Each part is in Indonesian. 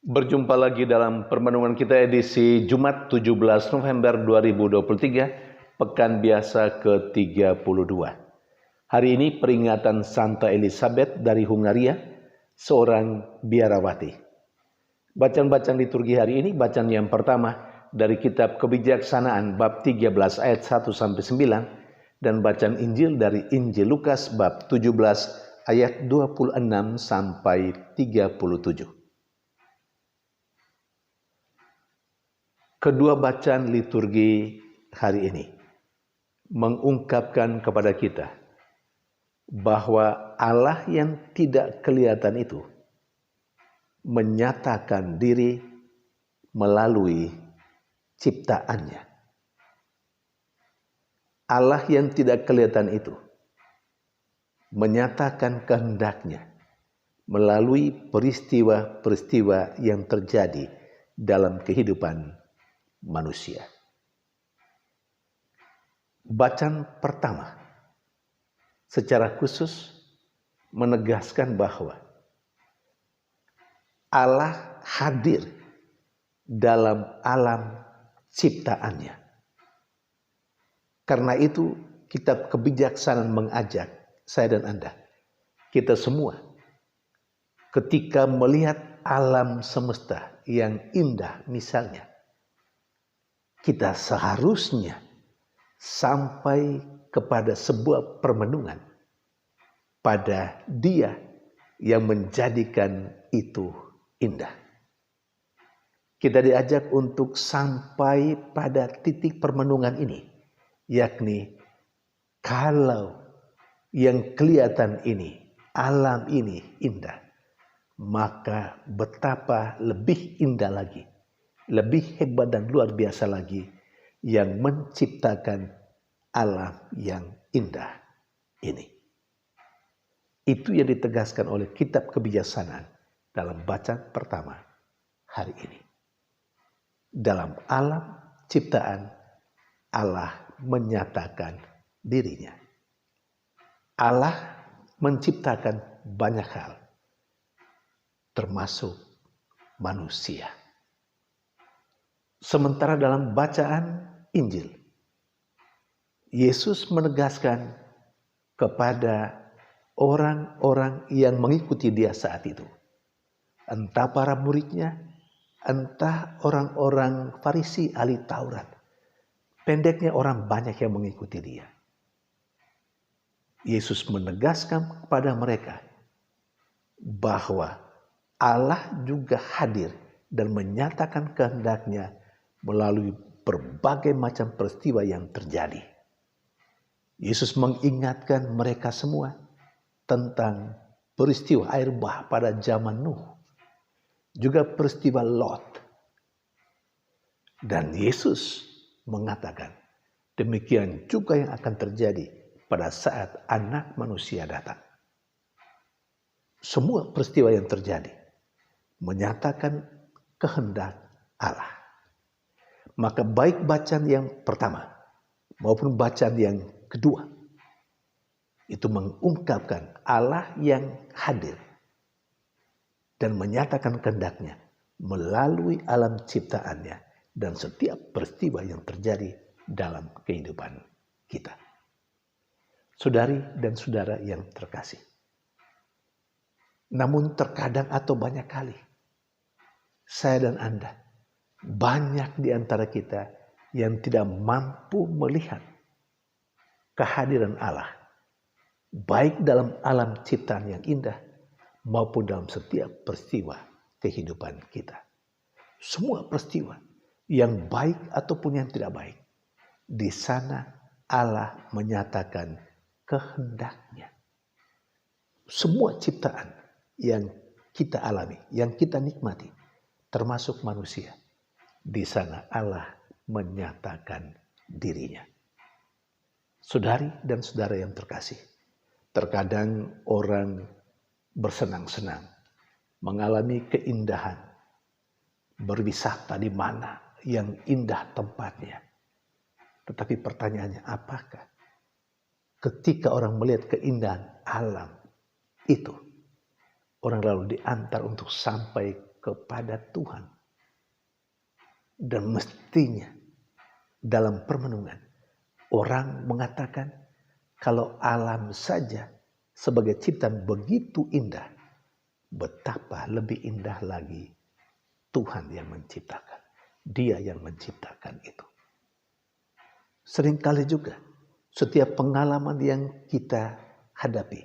Berjumpa lagi dalam permenungan kita edisi Jumat 17 November 2023, Pekan Biasa ke-32. Hari ini peringatan Santa Elizabeth dari Hungaria, seorang biarawati. Bacaan-bacaan liturgi hari ini, bacaan yang pertama dari kitab Kebijaksanaan bab 13 ayat 1-9 dan bacaan Injil dari Injil Lukas bab 17 ayat 26 sampai 37. Kedua bacaan liturgi hari ini mengungkapkan kepada kita bahwa Allah yang tidak kelihatan itu menyatakan diri melalui ciptaannya. Allah yang tidak kelihatan itu menyatakan kehendaknya melalui peristiwa-peristiwa yang terjadi dalam kehidupan manusia. Bacaan pertama secara khusus menegaskan bahwa Allah hadir dalam alam ciptaannya. Karena itu kitab Kebijaksanaan mengajak saya dan Anda, kita semua ketika melihat alam semesta yang indah misalnya, kita seharusnya sampai kepada sebuah permenungan pada Dia yang menjadikan itu indah. Kita diajak untuk sampai pada titik permenungan ini, yakni kalau yang kelihatan ini, alam ini indah, maka betapa lebih indah lagi, lebih hebat dan luar biasa lagi yang menciptakan alam yang indah ini. Itu yang ditegaskan oleh kitab Kebijaksanaan dalam bacaan pertama hari ini. Dalam alam ciptaan, Allah menyatakan dirinya. Allah menciptakan banyak hal, termasuk manusia. Sementara dalam bacaan Injil, Yesus menegaskan kepada orang-orang yang mengikuti Dia saat itu, entah para muridnya, entah orang-orang Farisi ahli Taurat, pendeknya orang banyak yang mengikuti Dia. Yesus menegaskan kepada mereka bahwa Allah juga hadir dan menyatakan kehendaknya melalui berbagai macam peristiwa yang terjadi. Yesus mengingatkan mereka semua tentang peristiwa air bah pada zaman Nuh, juga peristiwa Lot. Dan Yesus mengatakan demikian juga yang akan terjadi pada saat Anak Manusia datang. Semua peristiwa yang terjadi menyatakan kehendak Allah. Maka baik bacaan yang pertama maupun bacaan yang kedua itu mengungkapkan Allah yang hadir dan menyatakan kehendaknya melalui alam ciptaannya dan setiap peristiwa yang terjadi dalam kehidupan kita. Saudari dan saudara yang terkasih, namun terkadang atau banyak kali saya dan Anda, banyak di antara kita yang tidak mampu melihat kehadiran Allah, baik dalam alam ciptaan yang indah maupun dalam setiap peristiwa kehidupan kita. Semua peristiwa yang baik ataupun yang tidak baik, di sana Allah menyatakan kehendaknya. Semua ciptaan yang kita alami, yang kita nikmati, termasuk manusia, di sana Allah menyatakan dirinya. Saudari dan saudara yang terkasih, terkadang orang bersenang-senang, mengalami keindahan, berwisata di mana yang indah tempatnya. Tetapi pertanyaannya, apakah ketika orang melihat keindahan alam itu, orang lalu diantar untuk sampai kepada Tuhan. Dan mestinya dalam permenungan orang mengatakan kalau alam saja sebagai ciptaan begitu indah, betapa lebih indah lagi Tuhan yang menciptakan. Dia yang menciptakan itu. Seringkali juga setiap pengalaman yang kita hadapi,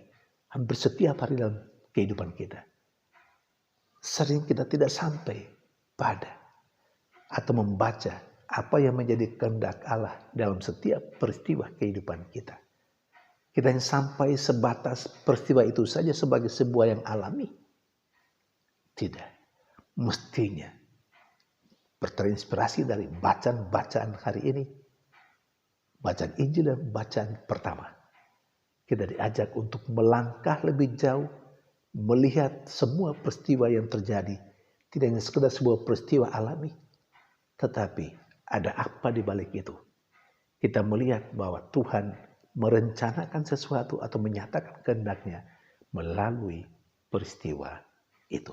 hampir setiap hari dalam kehidupan kita, sering kita tidak sampai pada atau membaca apa yang menjadi kehendak Allah dalam setiap peristiwa kehidupan kita. Kita yang sampai sebatas peristiwa itu saja sebagai sebuah yang alami. Tidak. Mestinya terinspirasi dari bacaan-bacaan hari ini, bacaan Injil dan bacaan pertama. Kita diajak untuk melangkah lebih jauh, melihat semua peristiwa yang terjadi. Tidak hanya sekedar sebuah peristiwa alami, tetapi ada apa di balik itu. Kita melihat bahwa Tuhan merencanakan sesuatu atau menyatakan kehendaknya melalui peristiwa itu.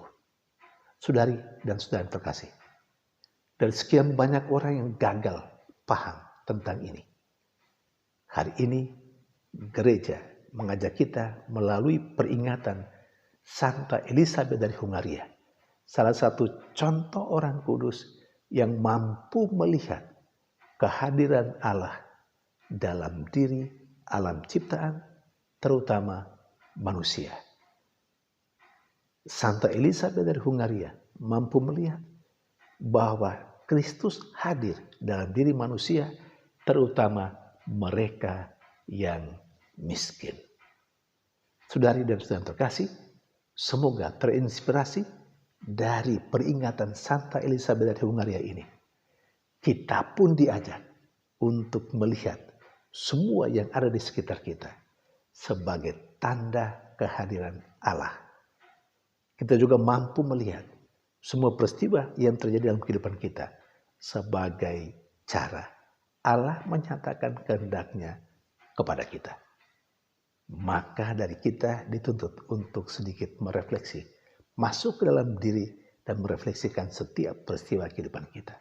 Saudari dan saudara terkasih, dari sekian banyak orang yang gagal paham tentang ini, hari ini gereja mengajak kita melalui peringatan Santa Elisabeth dari Hungaria, salah satu contoh orang kudus yang mampu melihat kehadiran Allah dalam diri alam ciptaan, terutama manusia. Santa Elisabeth dari Hungaria mampu melihat bahwa Kristus hadir dalam diri manusia, terutama mereka yang miskin. Saudari dan saudara terkasih, semoga terinspirasi dari peringatan Santa Elisabeth dari Hungaria ini. Kita pun diajak untuk melihat semua yang ada di sekitar kita sebagai tanda kehadiran Allah. Kita juga mampu melihat semua peristiwa yang terjadi dalam kehidupan kita sebagai cara Allah menyatakan kehendaknya kepada kita. Maka dari kita dituntut untuk sedikit merefleksi, masuk ke dalam diri dan merefleksikan setiap peristiwa kehidupan kita.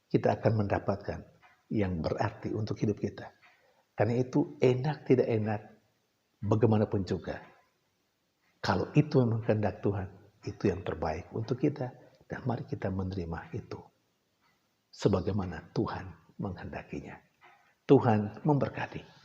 Kita akan mendapatkan yang berarti untuk hidup kita. Karena itu enak tidak enak, bagaimanapun juga. Kalau itu memang kehendak Tuhan, itu yang terbaik untuk kita. Dan mari kita menerima itu sebagaimana Tuhan menghendakinya. Tuhan memberkati.